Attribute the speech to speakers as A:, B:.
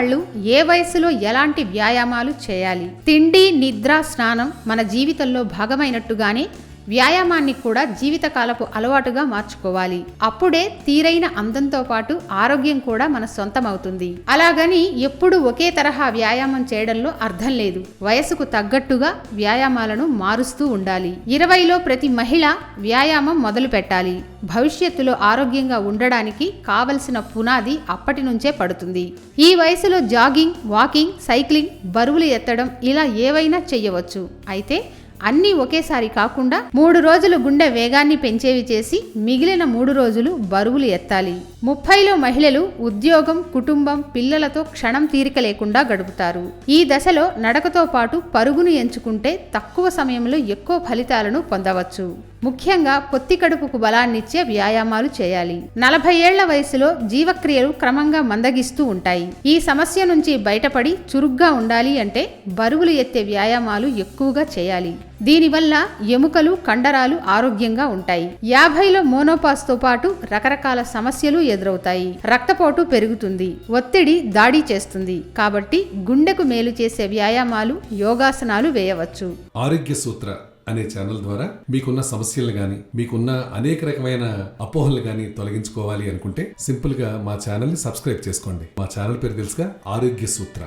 A: వాళ్ళు ఏ వయసులో ఎలాంటి వ్యాయామాలు చేయాలి? తిండి, నిద్ర, స్నానం మన జీవితంలో భాగమైనట్టుగానే వ్యాయామాన్ని కూడా జీవితకాలపు అలవాటుగా మార్చుకోవాలి. అప్పుడే తీరైన అందంతో పాటు ఆరోగ్యం కూడా మన సొంతమవుతుంది. అలాగని ఎప్పుడు ఒకే తరహా వ్యాయామం చేయడంలో అర్థం లేదు. వయసుకు తగ్గట్టుగా వ్యాయామాలను మారుస్తూ ఉండాలి. 20లో ప్రతి మహిళ వ్యాయామం మొదలు పెట్టాలి. భవిష్యత్తులో ఆరోగ్యంగా ఉండడానికి కావలసిన పునాది అప్పటి నుంచే పడుతుంది. ఈ వయసులో జాగింగ్, వాకింగ్, సైక్లింగ్, బరువులు ఎత్తడం ఇలా ఏవైనా చెయ్యవచ్చు. అయితే అన్నీ ఒకేసారి కాకుండా 3 రోజులు గుండె వేగాన్ని పెంచేవి చేసి మిగిలిన 3 రోజులు బరువులు ఎత్తాలి. 30లో మహిళలు ఉద్యోగం, కుటుంబం, పిల్లలతో క్షణం తీరిక లేకుండా గడుపుతారు. ఈ దశలో నడకతో పాటు పరుగును ఎంచుకుంటే తక్కువ సమయంలో ఎక్కువ ఫలితాలను పొందవచ్చు. ముఖ్యంగా పొత్తి కడుపుకు బలాన్నిచ్చే వ్యాయామాలు చేయాలి. 40 ఏళ్ల వయసులో జీవక్రియలు క్రమంగా మందగిస్తూ ఉంటాయి. ఈ సమస్య నుంచి బయటపడి చురుగ్గా ఉండాలి అంటే బరువులు ఎత్తే వ్యాయామాలు ఎక్కువగా చేయాలి. దీనివల్ల ఎముకలు, కండరాలు ఆరోగ్యంగా ఉంటాయి. 50లో మోనోపాస్తో పాటు రకరకాల సమస్యలు ఎదురవుతాయి. రక్తపోటు పెరుగుతుంది, ఒత్తిడి దాడి చేస్తుంది. కాబట్టి గుండెకు మేలు చేసే వ్యాయామాలు, యోగాసనాలు వేయవచ్చు.
B: ఆరోగ్య సూత్ర అనే ఛానల్ ద్వారా మీకున్న సమస్యలు గాని, మీకున్న అనేక రకమైన అపోహలు గాని తొలగించుకోవాలి అనుకుంటే సింపుల్ గా మా ఛానల్ ని సబ్స్క్రైబ్ చేసుకోండి. మా ఛానల్ పేరు తెలుసుగా, ఆరోగ్య సూత్ర.